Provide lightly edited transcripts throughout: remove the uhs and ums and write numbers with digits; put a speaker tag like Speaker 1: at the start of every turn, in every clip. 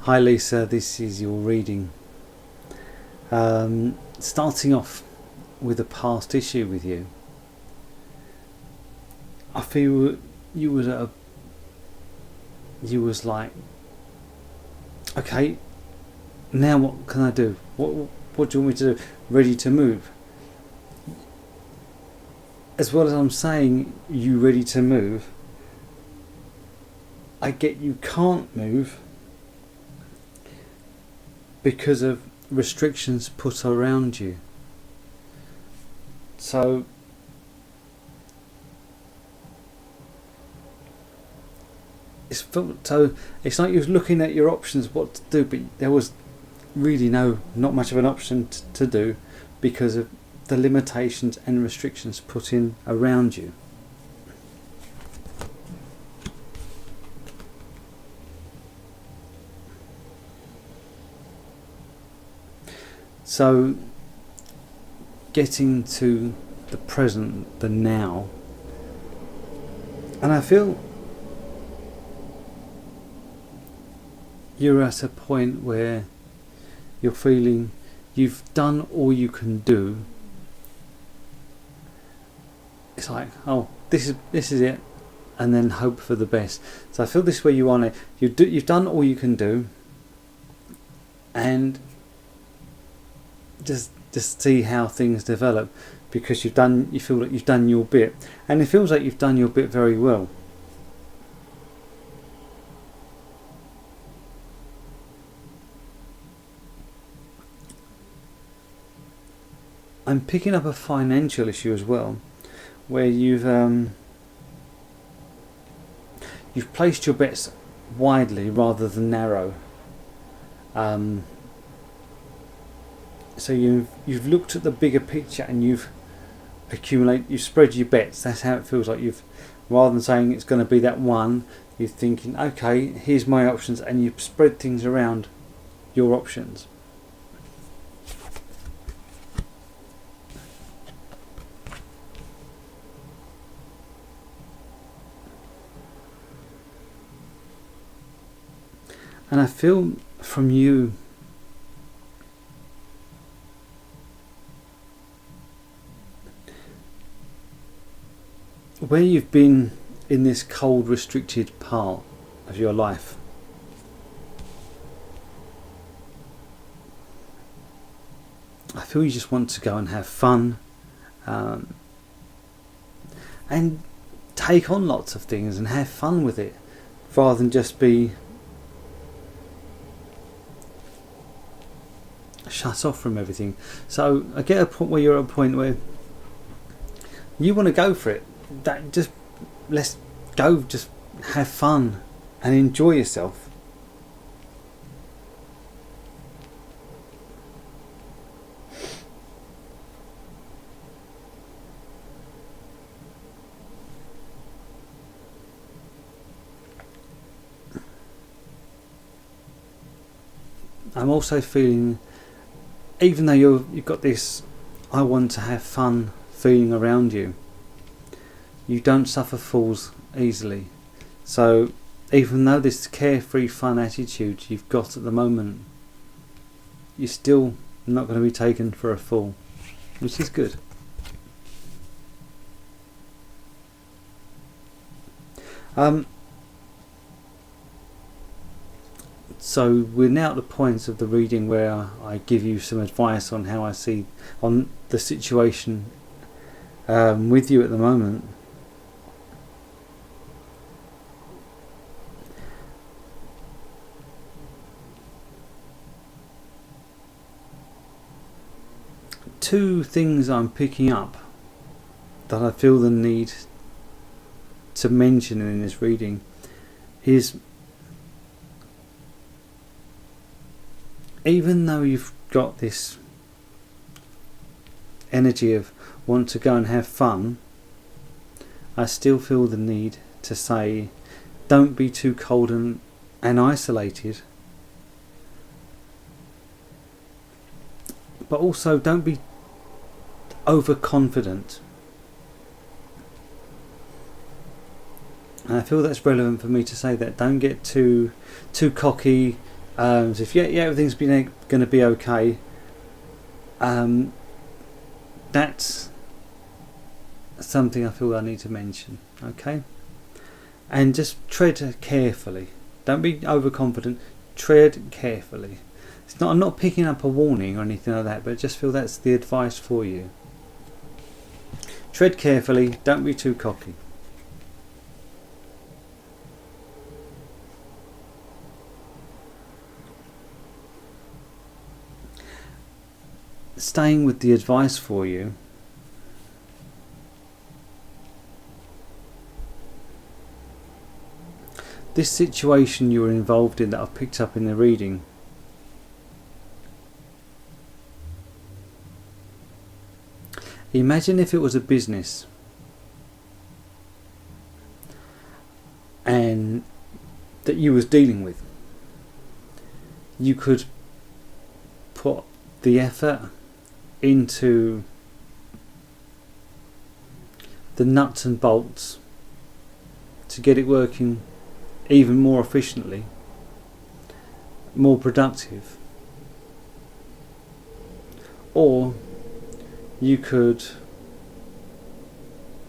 Speaker 1: Hi Lisa, this is your reading. Starting off with a past issue with you. I feel you was like, okay, now what can I do? What do you want me to do? Ready to move? As well as I'm saying you ready to move, I get you can't move because of restrictions put around you. So it's like you was looking at your options, what to do, but there was really not much of an option to do because of the limitations and restrictions put in around you. So getting to the present, the now, and I feel you're at a point where you're feeling you've done all you can do. It's like, oh, this is it, and then hope for the best. So I feel this way you want it. You've done all you can do, and just see how things develop, because you feel like you've done your bit, and it feels like you've done your bit very well. I'm picking up a financial issue as well, where you've placed your bets widely rather than narrow. So you've looked at the bigger picture and you've spread your bets. That's how it feels like rather than saying it's going to be that one, you're thinking, okay, here's my options, and you've spread things around your options. And I feel from you where you've been in this cold, restricted part of your life, I feel you just want to go and have fun, and take on lots of things and have fun with it, rather than just be shut off from everything. So I get a point where you're at a point where you want to go for it. Let's go, just have fun and enjoy yourself. I'm also feeling, even though you've got this I want to have fun feeling around you, you don't suffer fools easily. So even though this carefree fun attitude you've got at the moment, you're still not going to be taken for a fool, which is good. So we're now at the point of the reading where I give you some advice on how I see on the situation with you at the moment. Two things I'm picking up that I feel the need to mention in this reading is, even though you've got this energy of want to go and have fun, I still feel the need to say, don't be too cold and isolated, but also don't be overconfident. And I feel that's relevant for me to say that. Don't get too cocky, So if everything's going to be okay, that's something I feel I need to mention. Okay, and just tread carefully. Don't be overconfident. Tread carefully. I'm not picking up a warning or anything like that, but just feel that's the advice for you. Tread carefully. Don't be too cocky. Staying with the advice for you, this situation you were involved in that I've picked up in the reading, imagine if it was a business and that you was dealing with. You could put the effort into the nuts and bolts to get it working even more efficiently, more productive. Or you could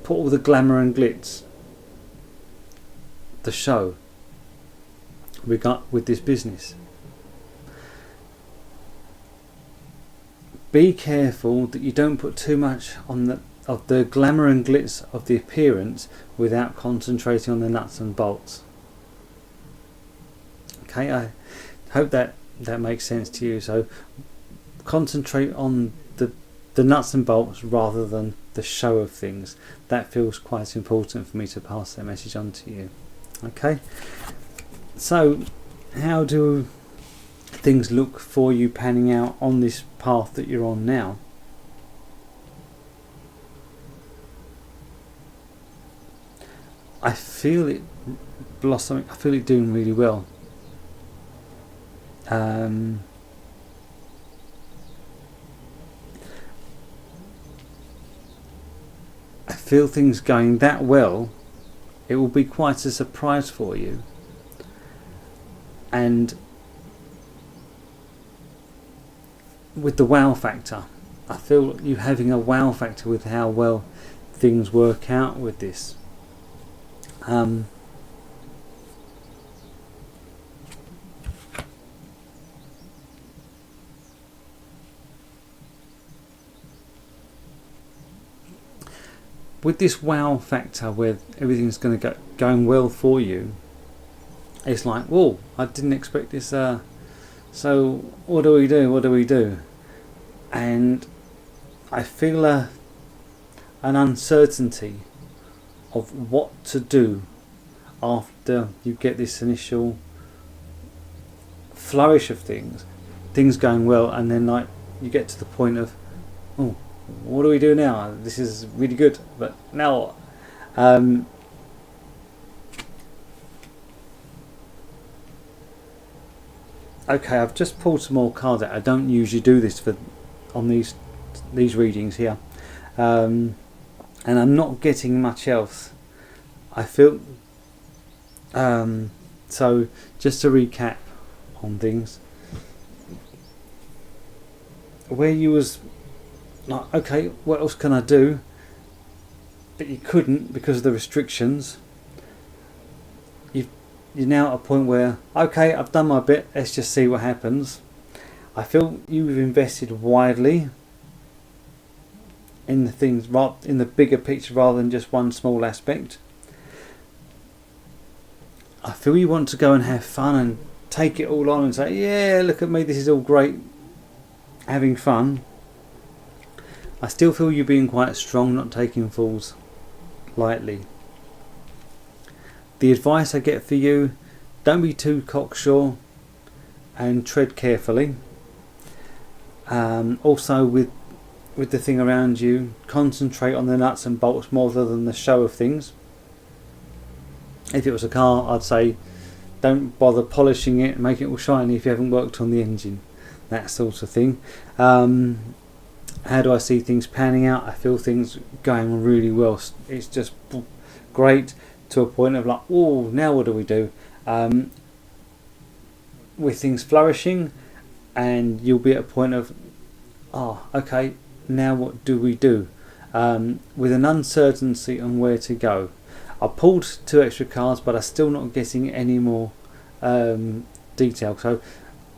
Speaker 1: put all the glamour and glitz, the show we got with this business. Be careful that you don't put too much on of the glamour and glitz of the appearance without concentrating on the nuts and bolts. Okay, I hope that makes sense to you. So concentrate on the nuts and bolts rather than the show of things. That feels quite important for me to pass that message on to you. Okay, so how do things look for you panning out on this path that you're on now? I feel it blossoming. I feel it doing really well. I feel things going that well, it will be quite a surprise for you. And with the wow factor, I feel you having a wow factor with how well things work out with this. With this wow factor where everything's going to going well for you, it's like, whoa, I didn't expect this, so what do we do? And I feel an uncertainty of what to do after you get this initial flourish of things going well, and then like you get to the point of, oh, what do we do now? This is really good, but now okay, I've just pulled some more cards out. I don't usually do this on these readings here, and I'm not getting much else. I feel so just to recap on things, where you was like, okay, what else can I do? But you couldn't because of the restrictions. You're now at a point where, okay, I've done my bit, let's just see what happens. I feel you've invested widely in the things, in the bigger picture rather than just one small aspect. I feel you want to go and have fun and take it all on and say, yeah, look at me, this is all great, having fun. I still feel you being quite strong, not taking falls lightly. The advice I get for you, don't be too cocksure and tread carefully. Also with the thing around you, concentrate on the nuts and bolts more than the show of things. If it was a car, I'd say don't bother polishing it and making it all shiny if you haven't worked on the engine, that sort of thing. How do I see things panning out? I feel things going really well. It's just great to a point of like, oh, now what do we do? with things flourishing, and you'll be at a point of, okay, now what do we do? With an uncertainty on where to go. I pulled 2 extra cards, but I'm still not getting any more detail. So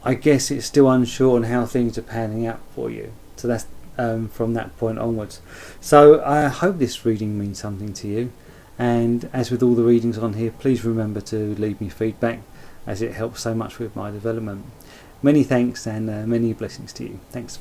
Speaker 1: I guess it's still unsure on how things are panning out for you. So that's from that point onwards. So I hope this reading means something to you. And as with all the readings on here, please remember to leave me feedback, as it helps so much with my development. Many thanks and many blessings to you. Thanks.